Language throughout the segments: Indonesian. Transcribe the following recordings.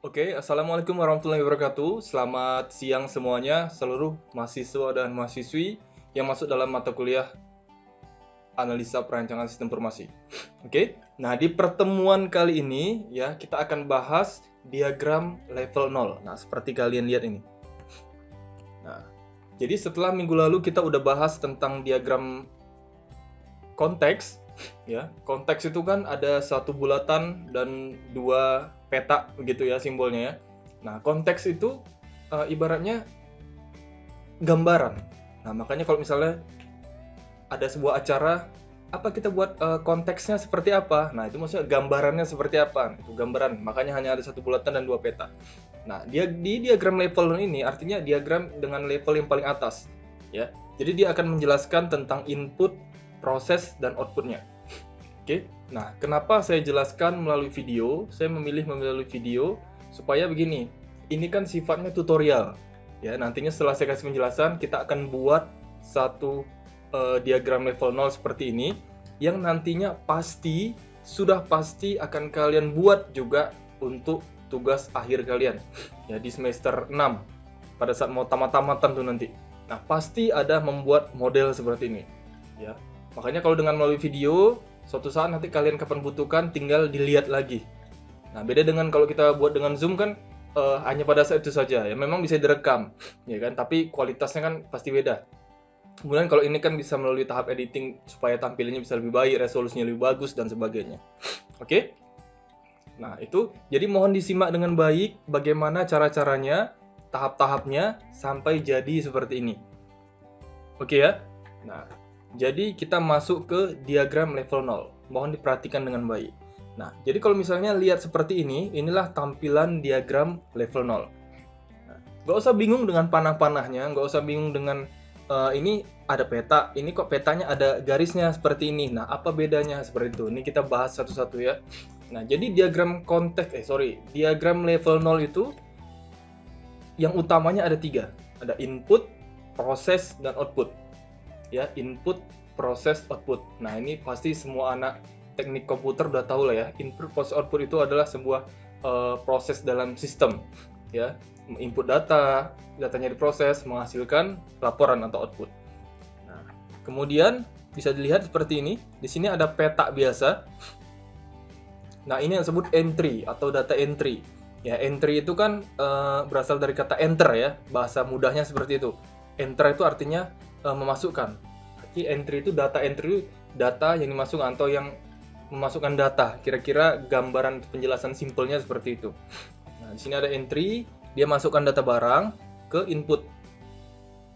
Oke, Assalamualaikum warahmatullahi wabarakatuh. Selamat siang semuanya, seluruh mahasiswa dan mahasiswi yang masuk dalam mata kuliah Analisa Perancangan Sistem Informasi. Oke, nah di pertemuan kali ini ya kita akan bahas diagram level 0. Nah, seperti kalian lihat ini. Nah, jadi setelah minggu lalu kita udah bahas tentang diagram konteks, ya. Konteks itu kan ada satu bulatan dan dua peta begitu ya simbolnya ya. Nah, konteks itu ibaratnya gambaran. Nah, makanya kalau misalnya ada sebuah acara, apa kita buat konteksnya seperti apa? Nah, itu maksudnya gambarannya seperti apa? Itu gambaran. Makanya hanya ada satu bulatan dan dua peta. Nah, di diagram level ini artinya diagram dengan level yang paling atas, ya. Jadi dia akan menjelaskan tentang input, proses, dan outputnya. Oke, nah kenapa saya jelaskan melalui video? Saya memilih melalui video supaya begini, ini kan sifatnya tutorial. Ya, nantinya setelah saya kasih penjelasan, kita akan buat satu diagram level 0 seperti ini, yang nantinya sudah pasti akan kalian buat juga untuk tugas akhir kalian. Ya, di semester 6, pada saat mau tamat-tamatan tuh nanti. Nah, pasti ada membuat model seperti ini. Ya, makanya kalau dengan melalui video, suatu saat nanti kalian kapan butuhkan tinggal dilihat lagi. Nah, beda dengan kalau kita buat dengan Zoom kan hanya pada saat itu saja ya. Memang bisa direkam, ya kan, tapi kualitasnya kan pasti beda. Kemudian kalau ini kan bisa melalui tahap editing supaya tampilannya bisa lebih baik, resolusinya lebih bagus dan sebagainya. Oke? Nah, itu jadi mohon disimak dengan baik bagaimana cara-caranya, tahap-tahapnya sampai jadi seperti ini. Oke ya? Nah, jadi kita masuk ke diagram level 0. Mohon diperhatikan dengan baik. Nah, jadi kalau misalnya lihat seperti ini, inilah tampilan diagram level 0. Nah, nggak usah bingung dengan panah-panahnya, nggak usah bingung dengan ini ada peta, ini kok petanya ada garisnya seperti ini. Nah, apa bedanya seperti itu? Ini kita bahas satu-satu ya. Nah, jadi diagram diagram level 0 itu yang utamanya ada 3. Ada input, proses, dan output. Ya, input, proses, output. Nah, ini pasti semua anak teknik komputer udah tahu lah ya. Input, proses, output itu adalah sebuah proses dalam sistem. Ya, input datanya diproses, menghasilkan laporan atau output. Nah, kemudian bisa dilihat seperti ini. Di sini ada peta biasa. Nah, ini yang disebut entry atau data entry. Ya, entry itu kan berasal dari kata enter ya. Bahasa mudahnya seperti itu. Enter itu artinya memasukkan. Jadi entry itu data yang dimasukkan atau yang memasukkan data. Kira-kira gambaran penjelasan simpelnya seperti itu. Nah, di sini ada entry, dia masukkan data barang ke input.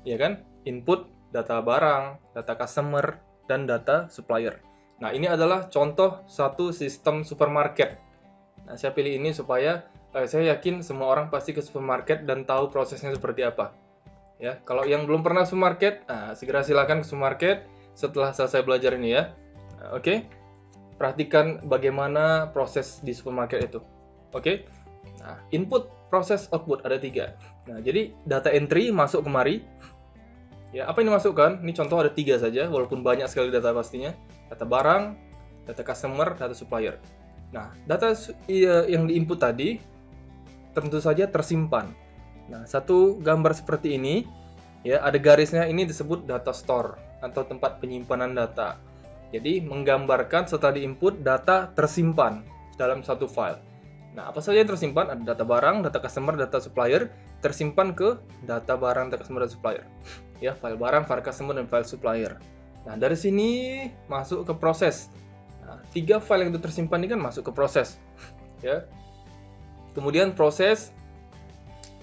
Ya kan? Input data barang, data customer, dan data supplier. Nah, ini adalah contoh satu sistem supermarket. Nah, saya pilih ini supaya saya yakin semua orang pasti ke supermarket dan tahu prosesnya seperti apa. Ya, kalau yang belum pernah supermarket, segera silakan ke supermarket setelah selesai belajar ini ya. Oke? Perhatikan bagaimana proses di supermarket itu. Oke? Nah, input, proses, output ada 3. Nah, jadi data entry masuk kemari. Ya, apa yang dimasukkan? Ini contoh ada 3 saja, walaupun banyak sekali data pastinya. Data barang, data customer, data supplier. Nah, data yang diinput tadi tentu saja tersimpan. Nah, satu gambar seperti ini, ya ada garisnya, ini disebut data store atau tempat penyimpanan data. Jadi menggambarkan setelah diinput data tersimpan dalam satu file. Nah, apa saja yang tersimpan? Ada data barang, data customer, data supplier, tersimpan ke data barang, data customer, dan supplier. Ya, file barang, file customer, dan file supplier. Nah, dari sini masuk ke proses. Nah, 3 file yang itu tersimpan ini kan masuk ke proses. Ya. Kemudian proses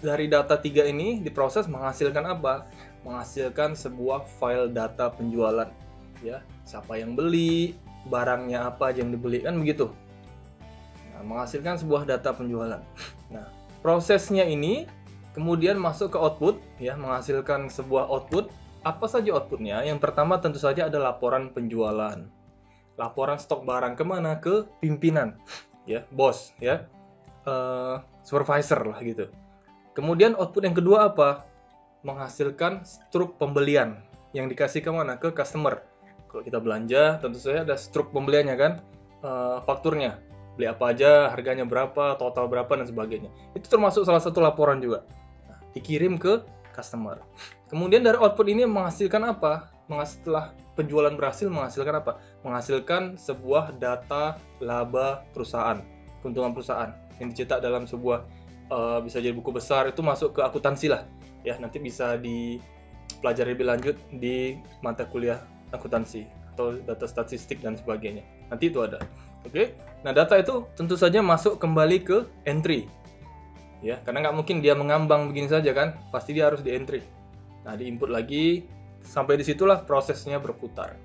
dari data 3 ini diproses menghasilkan apa? Menghasilkan sebuah file data penjualan. Ya, siapa yang beli, barangnya apa aja yang dibeli, kan begitu. Nah, menghasilkan sebuah data penjualan. Nah, prosesnya ini kemudian masuk ke output, ya, menghasilkan sebuah output. Apa saja outputnya? Yang pertama tentu saja ada laporan penjualan. Laporan stok barang kemana? Ke pimpinan, ya, bos, ya, supervisor lah gitu. Kemudian output yang kedua apa? Menghasilkan struk pembelian yang dikasih kemana? Ke customer. Kalau kita belanja, tentu saja ada struk pembeliannya kan, fakturnya. beli apa aja, harganya berapa, total berapa, dan sebagainya. Itu termasuk salah satu laporan juga. Nah, dikirim ke customer. Kemudian dari output ini menghasilkan apa? Setelah penjualan berhasil menghasilkan apa? Menghasilkan sebuah data laba perusahaan, keuntungan perusahaan yang dicetak dalam sebuah bisa jadi buku besar, itu masuk ke akuntansi lah. Ya, nanti bisa dipelajari lebih lanjut di mata kuliah akuntansi atau data statistik dan sebagainya. Nanti itu ada. Oke. Nah, data itu tentu saja masuk kembali ke entry. Ya, karena nggak mungkin dia mengambang begini saja kan, pasti dia harus di entry. Nah, di input lagi, sampai disitulah prosesnya berputar.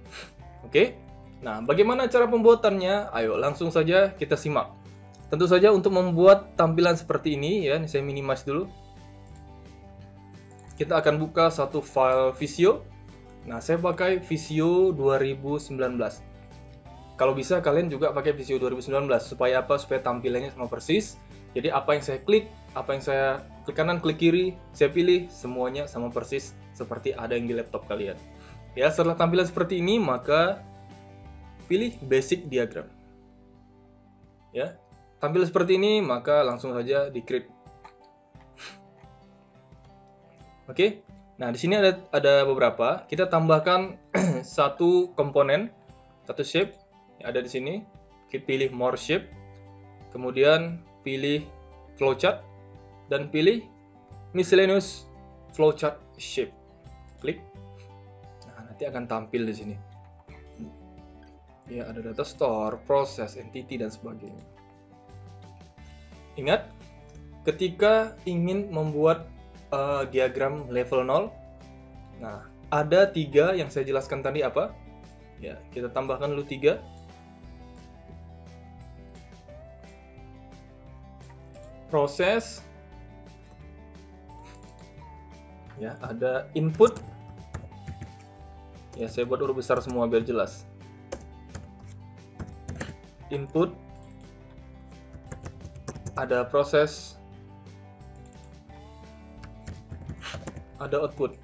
Oke. Nah, bagaimana cara pembuatannya? Ayo langsung saja kita simak. Tentu saja untuk membuat tampilan seperti ini, ya, ini saya minimize dulu. Kita akan buka satu file Visio. Nah, saya pakai Visio 2019. Kalau bisa kalian juga pakai Visio 2019. Supaya apa? Supaya tampilannya sama persis. Jadi apa yang saya klik, apa yang saya klik kanan, klik kiri, saya pilih, semuanya sama persis seperti ada yang di laptop kalian. Ya, setelah tampilan seperti ini, maka pilih Basic Diagram. Ya, tampil seperti ini, maka langsung saja di create. Oke. Nah, di sini ada beberapa. Kita tambahkan satu komponen, satu shape. Ada di sini. Kita pilih more shape. Kemudian pilih flowchart dan pilih miscellaneous flowchart shape. Klik. Nah, nanti akan tampil di sini. Ya, ada data store, proses, entity, dan sebagainya. Ingat, ketika ingin membuat diagram level 0, nah, ada 3 yang saya jelaskan tadi apa? Ya, kita tambahkan dulu 3. Proses. Ya, ada input. Ya, saya buat huruf besar semua biar jelas. Input. Ada proses, ada output.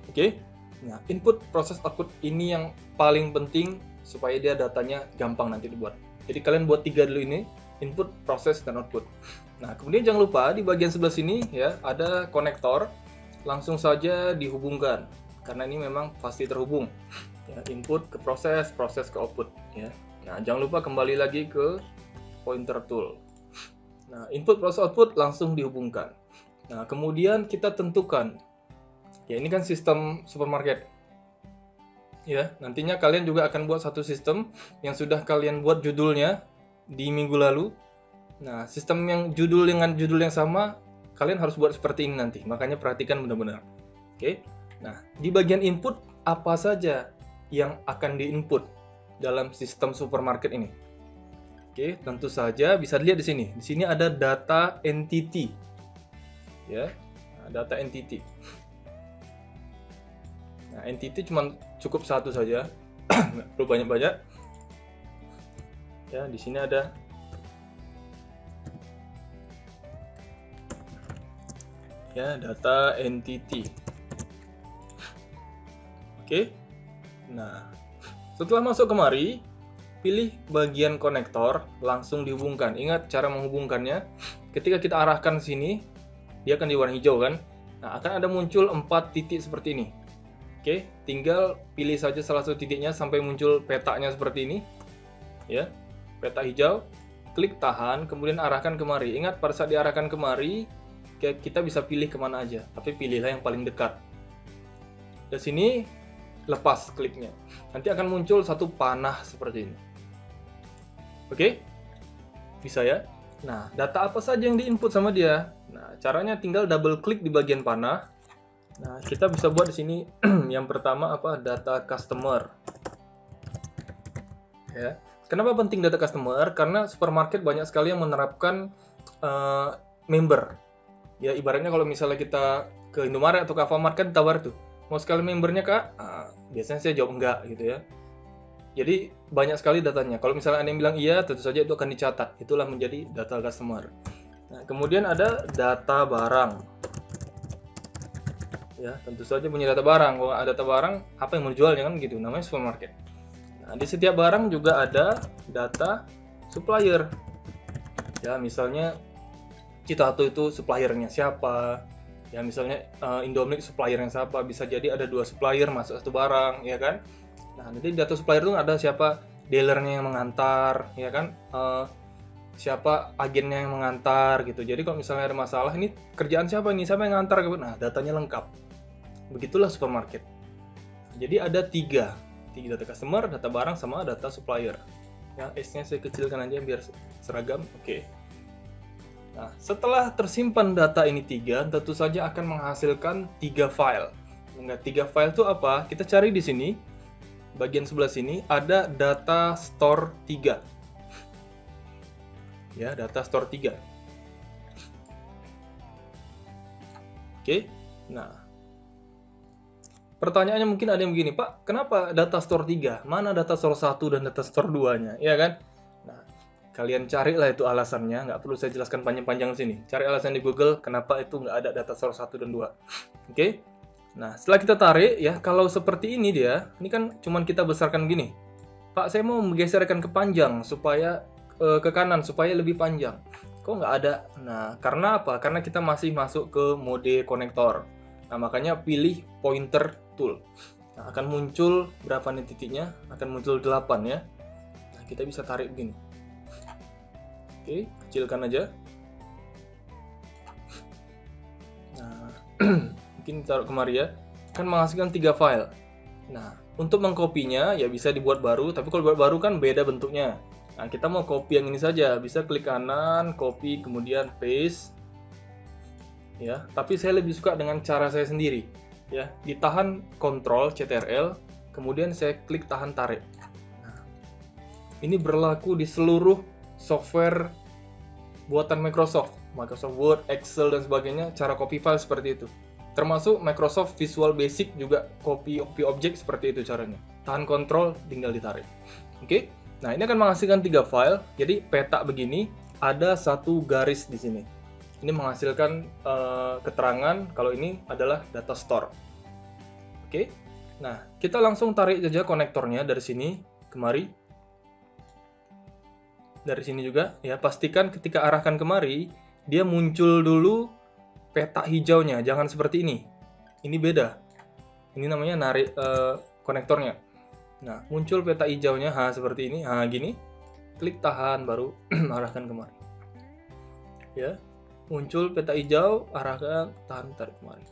Oke. Nah, input, proses, output ini yang paling penting supaya dia datanya gampang nanti dibuat. Jadi kalian buat 3 dulu ini, input, proses, dan output. Nah, kemudian jangan lupa di bagian sebelah sini ya ada konektor, langsung saja dihubungkan karena ini memang pasti terhubung. Ya, input ke proses, proses ke output ya. Nah, jangan lupa kembali lagi ke pointer tool. Nah, input, proses, output langsung dihubungkan. Nah, kemudian kita tentukan. Ya, ini kan sistem supermarket. Ya, nantinya kalian juga akan buat satu sistem yang sudah kalian buat judulnya di minggu lalu. Nah, sistem yang dengan judul yang sama, kalian harus buat seperti ini nanti. Makanya perhatikan benar-benar. Oke. Nah, di bagian input apa saja yang akan diinput dalam sistem supermarket ini? Oke, tentu saja bisa dilihat di sini. Di sini ada data entity. Ya, nah, data entity. Nah, entity cuma cukup satu saja, nggak perlu banyak-banyak. Ya, di sini ada ya data entity. Oke. Nah, setelah masuk kemari, pilih bagian konektor, langsung dihubungkan. Ingat cara menghubungkannya. Ketika kita arahkan sini, dia akan di warna hijau kan. Nah, akan ada muncul 4 titik seperti ini. Oke, tinggal pilih saja salah satu titiknya sampai muncul petanya seperti ini. Ya, peta hijau. Klik tahan, kemudian arahkan kemari. Ingat, pada saat diarahkan kemari, kita bisa pilih kemana aja. Tapi pilihlah yang paling dekat. Di sini, lepas kliknya. Nanti akan muncul satu panah seperti ini. Oke, bisa ya. Nah, data apa saja yang diinput sama dia? Nah, caranya tinggal double klik di bagian panah. Nah, kita bisa buat di sini yang pertama apa? Data customer. Ya. Kenapa penting data customer? Karena supermarket banyak sekali yang menerapkan member. Ya, ibaratnya kalau misalnya kita ke Indomaret atau ke Alfamart kan ditawar tuh, mau sekali membernya kak? Biasanya saya jawab enggak gitu ya. Jadi banyak sekali datanya. Kalau misalnya ada yang bilang iya, tentu saja itu akan dicatat. Itulah menjadi data customer. Nah, kemudian ada data barang. Ya, tentu saja punya data barang. Kalau ada data barang, apa yang mau dijual ya kan gitu. Namanya supermarket. Nah, di setiap barang juga ada data supplier. Ya, misalnya Citato itu suppliernya siapa? Ya, misalnya Indomie suppliernya siapa? Bisa jadi ada 2 supplier masuk satu barang, ya kan? Nah, nanti data supplier itu ada siapa dealernya yang mengantar, ya kan? Siapa agennya yang mengantar gitu. Jadi kalau misalnya ada masalah, ini kerjaan siapa ini? Siapa yang ngantar? Nah, datanya lengkap. Begitulah supermarket. Jadi ada 3 data customer, data barang, sama data supplier. Ya, S-nya saya kecilkan aja biar seragam. Oke. Nah, setelah tersimpan data ini 3, tentu saja akan menghasilkan 3 file. Nah, 3 file itu apa? Kita cari di sini. Bagian sebelah sini ada data store 3. Ya, data store 3. Oke. Nah, pertanyaannya mungkin ada yang begini, Pak, kenapa data store 3? Mana data store 1 dan data store 2-nya? Ya kan? Nah, kalian carilah itu alasannya, nggak perlu saya jelaskan panjang-panjang di sini. Cari alasan di Google, kenapa itu nggak ada data store 1 dan 2. Oke? Nah, setelah kita tarik, ya, kalau seperti ini dia, ini kan cuman kita besarkan gini. Pak, saya mau menggeserkan ke panjang, supaya ke kanan, supaya lebih panjang. Kok nggak ada? Nah, karena apa? Karena kita masih masuk ke mode konektor. Nah, makanya pilih pointer tool. Nah, akan muncul berapa nih titiknya? Akan muncul 8 ya. Nah, kita bisa tarik begini. Oke, kecilkan aja. Nah, mungkin taruh kemari ya. Kan menghasilkan 3 file. Nah, untuk mengkopinya ya bisa dibuat baru, tapi kalau buat baru kan beda bentuknya. Nah, kita mau copy yang ini saja, bisa klik kanan, copy, kemudian paste. Ya, tapi saya lebih suka dengan cara saya sendiri. Ya, ditahan Ctrl Ctrl, kemudian saya klik tahan tarik. Nah, ini berlaku di seluruh software buatan Microsoft Word, Excel, dan sebagainya, cara copy file seperti itu. Termasuk Microsoft Visual Basic juga copy objek seperti itu caranya. Tahan Ctrl, tinggal ditarik. Oke, nah ini akan menghasilkan 3 file. Jadi peta begini, ada 1 garis di sini. Ini menghasilkan keterangan kalau ini adalah data store. Oke, nah kita langsung tarik saja konektornya dari sini kemari. Dari sini juga ya, pastikan ketika arahkan kemari dia muncul dulu peta hijaunya, jangan seperti ini. Ini beda. Ini namanya narik konektornya. Nah, muncul peta hijaunya, seperti ini, gini. Klik tahan baru arahkan kemari. Ya, muncul peta hijau, arahkan tahan tarik kemari.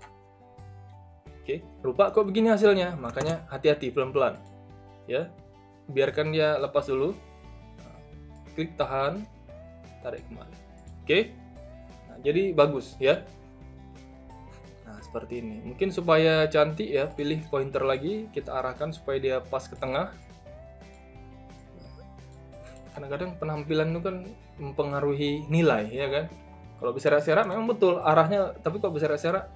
Oke, lupa kok begini hasilnya, makanya hati-hati pelan-pelan. Ya, biarkan dia lepas dulu. Klik tahan, tarik kemari. Oke, nah, jadi bagus ya. Nah, seperti ini. Mungkin supaya cantik ya, pilih pointer lagi, kita arahkan supaya dia pas ke tengah. Kadang-kadang penampilan itu kan mempengaruhi nilai ya kan. Kalau berserak-serak memang betul arahnya, tapi kalau berserak-serak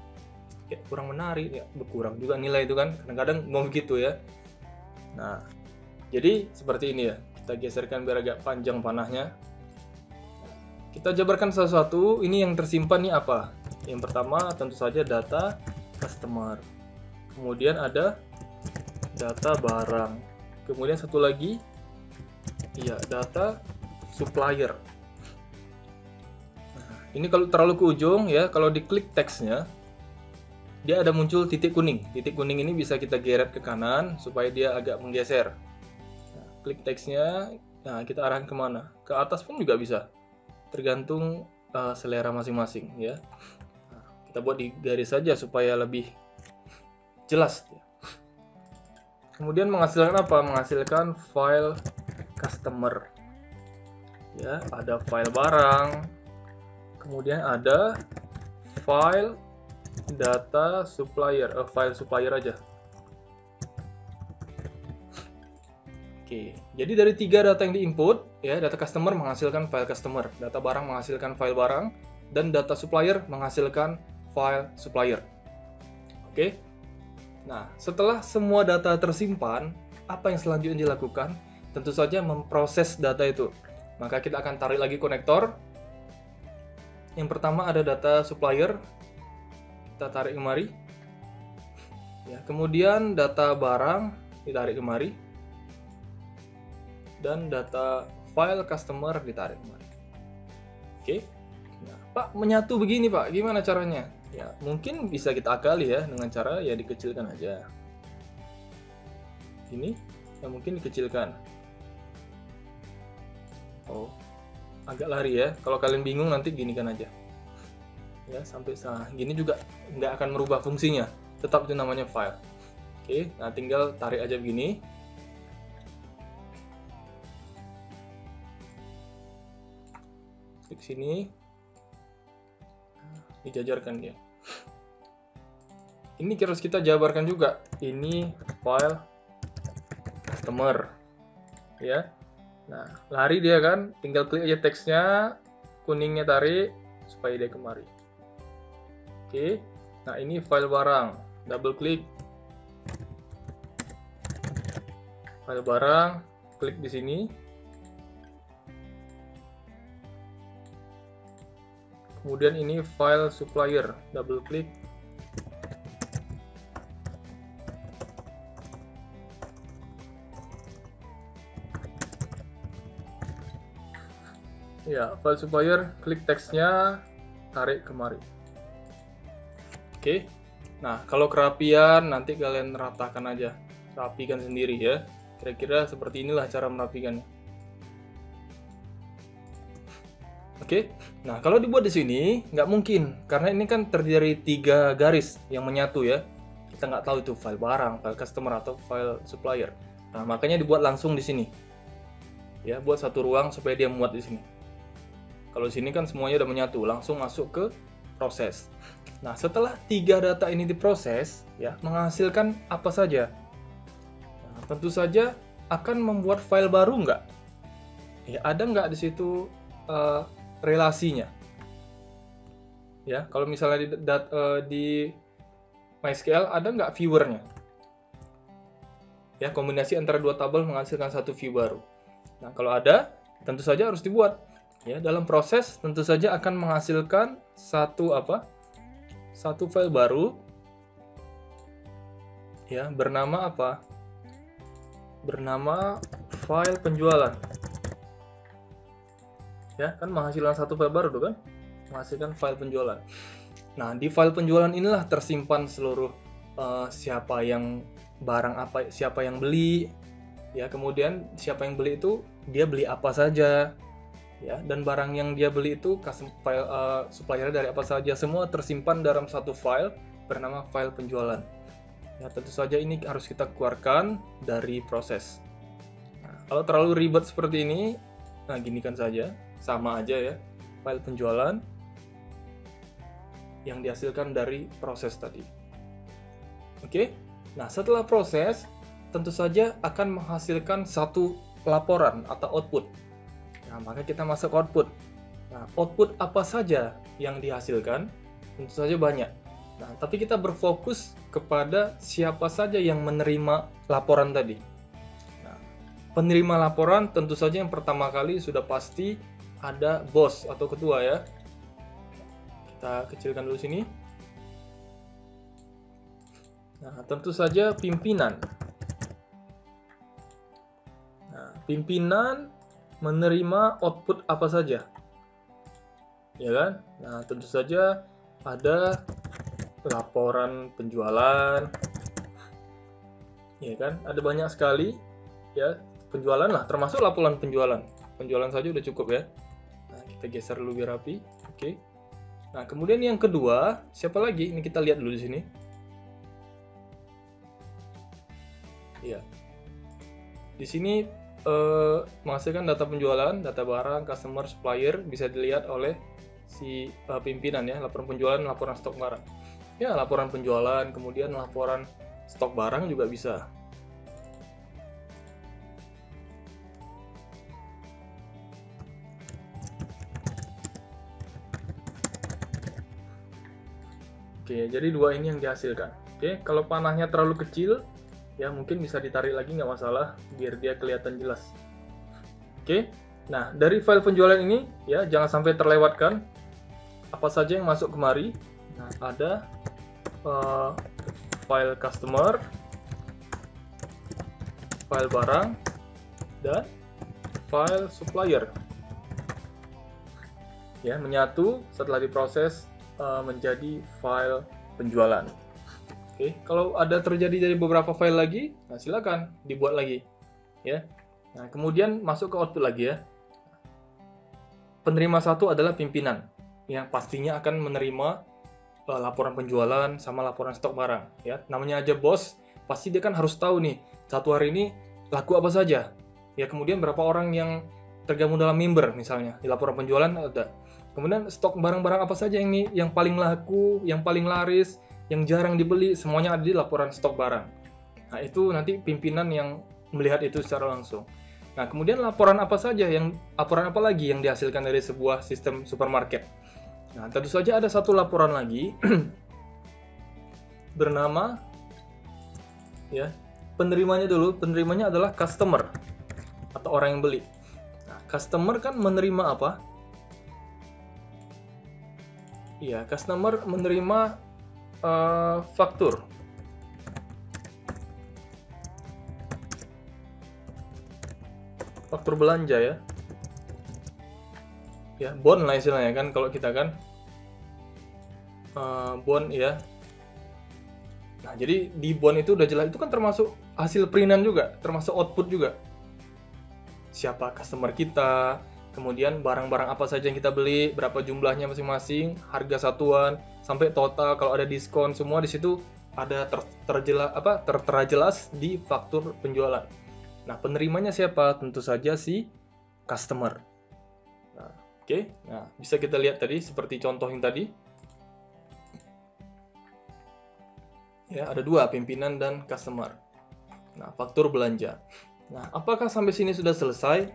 ya kurang menarik ya, berkurang juga nilai itu kan. Kadang-kadang mau begitu ya. Nah, jadi seperti ini ya. Kita geserkan biar agak panjang panahnya. Kita jabarkan satu-satu. Ini yang tersimpan nih apa? Yang pertama tentu saja data customer. Kemudian ada data barang. Kemudian satu lagi, ya data supplier. Nah, ini kalau terlalu ke ujung ya, kalau diklik teksnya, dia ada muncul titik kuning. Titik kuning ini bisa kita geret ke kanan supaya dia agak menggeser. Klik teksnya, nah kita arahkan kemana? Ke atas pun juga bisa, tergantung selera masing-masing ya. Nah, kita buat di garis saja supaya lebih jelas. Kemudian menghasilkan apa? Menghasilkan file customer. Ya, ada file barang. Kemudian ada file data supplier, file supplier aja. Oke, jadi dari 3 data yang diinput, ya, data customer menghasilkan file customer, data barang menghasilkan file barang, dan data supplier menghasilkan file supplier. Oke, nah setelah semua data tersimpan, apa yang selanjutnya dilakukan? Tentu saja memproses data itu. Maka kita akan tarik lagi konektor. Yang pertama ada data supplier, kita tarik kemari. Ya, kemudian data barang ditarik kemari. Dan data file customer ditarik kemari. Oke. Nah, Pak, menyatu begini Pak, gimana caranya? Ya, mungkin bisa kita akali ya dengan cara ya dikecilkan aja. Ini yang mungkin dikecilkan. Oh, agak lari ya. Kalau kalian bingung nanti ginikan aja. Ya, sampai gini juga nggak akan merubah fungsinya. Tetap itu namanya file. Oke, nah tinggal tarik aja begini. Klik sini. Dijajarkan dia. Ini harus kita jabarkan juga. Ini file customer. Ya. Nah, lari dia kan, tinggal klik aja teksnya, kuningnya tarik supaya dia kemari. Oke. Nah, ini file barang. Double klik. File barang, klik di sini. Kemudian ini file supplier, double klik. Ya, file supplier, klik teksnya, tarik kemari. Oke. Nah, kalau kerapian nanti kalian ratakan aja, rapikan sendiri ya. Kira-kira seperti inilah cara merapikannya. Oke, nah kalau dibuat di sini nggak mungkin karena ini kan terdiri dari 3 garis yang menyatu ya. Kita nggak tahu itu file barang, file customer atau file supplier. Nah makanya dibuat langsung di sini. Ya, buat satu ruang supaya dia muat di sini. Kalau di sini kan semuanya udah menyatu, langsung masuk ke proses. Nah setelah 3 data ini diproses, ya menghasilkan apa saja? Nah, tentu saja akan membuat file baru nggak? Ya ada nggak di situ relasinya. Ya, kalau misalnya di MySQL ada nggak viewernya? Ya, kombinasi antara 2 tabel menghasilkan satu view baru. Nah, kalau ada, tentu saja harus dibuat. Ya, dalam proses tentu saja akan menghasilkan satu file baru. Ya, bernama apa? Bernama file penjualan. Ya kan menghasilkan satu file baru tuh kan, menghasilkan file penjualan. Nah di file penjualan inilah tersimpan seluruh siapa yang siapa yang beli, ya kemudian siapa yang beli itu dia beli apa saja, ya dan barang yang dia beli itu file supplier dari apa saja, semua tersimpan dalam satu file bernama file penjualan. Ya tentu saja ini harus kita keluarkan dari proses. Nah, kalau terlalu ribet seperti ini, nah ginikan saja. Sama aja ya, file penjualan yang dihasilkan dari proses tadi. Oke, nah setelah proses tentu saja akan menghasilkan satu laporan atau output. Nah maka kita masuk output. Nah output apa saja yang dihasilkan? Tentu saja banyak. Nah tapi kita berfokus kepada siapa saja yang menerima laporan tadi. Nah, penerima laporan tentu saja yang pertama kali sudah pasti ada bos atau ketua ya. Kita kecilkan dulu sini. Nah, tentu saja pimpinan. Nah, pimpinan menerima output apa saja. Ya kan? Nah, tentu saja ada laporan penjualan. Ya kan? Ada banyak sekali ya, penjualan lah, termasuk laporan penjualan. Penjualan saja udah cukup ya. Nah, kita geser dulu biar rapi. Oke. Nah, kemudian yang kedua, siapa lagi? Ini kita lihat dulu di sini. Iya. Di sini menghasilkan data penjualan, data barang, customer, supplier bisa dilihat oleh si pimpinan ya, laporan penjualan, laporan stok barang. Ya, laporan penjualan, kemudian laporan stok barang juga bisa. Oke, jadi 2 ini yang dihasilkan. Oke, kalau panahnya terlalu kecil, ya mungkin bisa ditarik lagi nggak masalah, biar dia kelihatan jelas. Oke, nah dari file penjualan ini, ya jangan sampai terlewatkan apa saja yang masuk kemari. Nah, ada file customer, file barang, dan file supplier. Ya, menyatu setelah diproses menjadi file penjualan. Oke, kalau ada terjadi dari beberapa file lagi, nah silakan dibuat lagi, ya. Nah, kemudian masuk ke output lagi ya. Penerima satu adalah pimpinan, yang pastinya akan menerima laporan penjualan sama laporan stok barang, ya. Namanya aja bos, pasti dia kan harus tahu nih, satu hari ini laku apa saja, ya. Kemudian berapa orang yang tergabung dalam member misalnya di laporan penjualan ada. Kemudian stok barang-barang apa saja yang paling laku, yang paling laris, yang jarang dibeli, semuanya ada di laporan stok barang. Nah, itu nanti pimpinan yang melihat itu secara langsung. Nah, kemudian laporan apa lagi yang dihasilkan dari sebuah sistem supermarket? Nah, tentu saja ada satu laporan lagi bernama, ya, penerimanya adalah customer atau orang yang beli. Nah, customer kan menerima apa? Iya, customer menerima faktur. Faktur belanja ya. Ya, bond lah istilahnya kan kalau kita kan bond ya. Nah, jadi di bond itu udah jelas, itu kan termasuk hasil printan juga, termasuk output juga. Siapa customer kita, kemudian barang-barang apa saja yang kita beli, berapa jumlahnya masing-masing, harga satuan, sampai total, kalau ada diskon, semua di situ ada tertera jelas di faktur penjualan. Nah, penerimanya siapa? Tentu saja si customer. Nah, oke. Nah, bisa kita lihat tadi seperti contoh yang tadi. Ya, ada dua, pimpinan dan customer. Nah, faktur belanja. Nah, apakah sampai sini sudah selesai?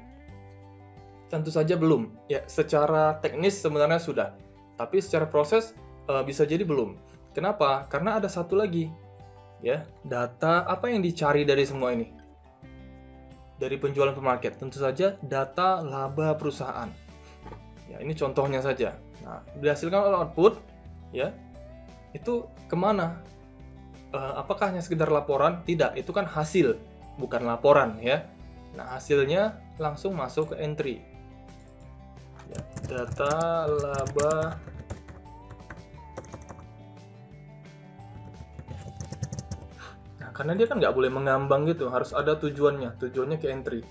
Tentu saja belum. Ya, secara teknis sebenarnya sudah. Tapi secara proses bisa jadi belum. Kenapa? Karena ada satu lagi. Ya, data apa yang dicari dari semua ini? Dari penjualan supermarket, tentu saja data laba perusahaan. Ya, ini contohnya saja. Nah, dihasilkan oleh output, ya, itu kemana? Apakah hanya sekedar laporan? Tidak, itu kan hasil, bukan laporan, ya. Nah, hasilnya langsung masuk ke entry. Ya, data laba karena dia kan nggak boleh mengambang gitu, harus ada tujuannya ke entry.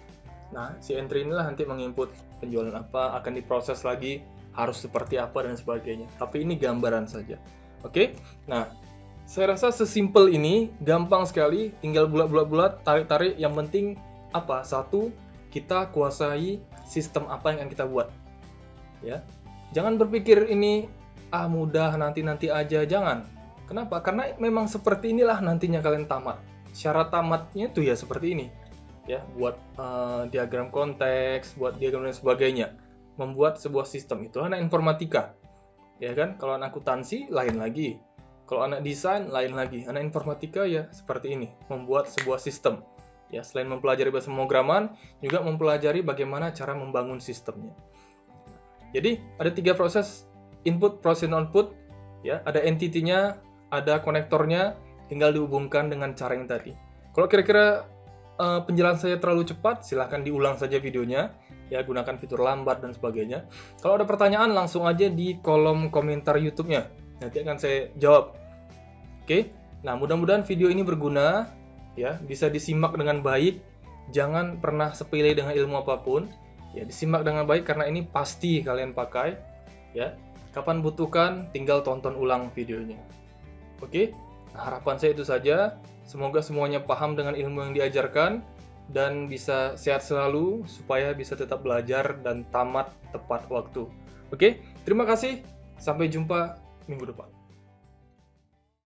Nah, si entry inilah nanti menginput penjualan apa, akan diproses lagi, harus seperti apa, dan sebagainya. Tapi ini gambaran saja. Oke? Nah, saya rasa sesimpel ini, gampang sekali, tinggal bulat-bulat, tarik-tarik, yang penting apa? Satu, kita kuasai sistem apa yang akan kita buat. Ya. Jangan berpikir ini, mudah, nanti-nanti aja, jangan. Kenapa? Karena memang seperti inilah nantinya kalian tamat. Syarat tamatnya itu ya seperti ini. Ya, buat diagram konteks, buat diagram dan sebagainya. Membuat sebuah sistem. Itu anak informatika. Ya kan? Kalau anak akuntansi lain lagi. Kalau anak desain lain lagi. Anak informatika ya seperti ini, membuat sebuah sistem. Ya, selain mempelajari bahasa pemrograman, juga mempelajari bagaimana cara membangun sistemnya. Jadi, ada 3 proses, input, process, output. Ya, ada entity-nya, ada konektornya, tinggal dihubungkan dengan cara yang tadi. Kalau kira-kira penjelasan saya terlalu cepat, silahkan diulang saja videonya, ya, gunakan fitur lambat dan sebagainya. Kalau ada pertanyaan, langsung aja di kolom komentar YouTube-nya, nanti akan saya jawab. Oke, nah mudah-mudahan video ini berguna, ya, bisa disimak dengan baik, jangan pernah sepele dengan ilmu apapun, ya, disimak dengan baik karena ini pasti kalian pakai, ya. Kapan butuhkan, tinggal tonton ulang videonya. Oke, nah, harapan saya itu saja. Semoga semuanya paham dengan ilmu yang diajarkan dan bisa sehat selalu supaya bisa tetap belajar dan tamat tepat waktu. Oke, terima kasih. Sampai jumpa minggu depan.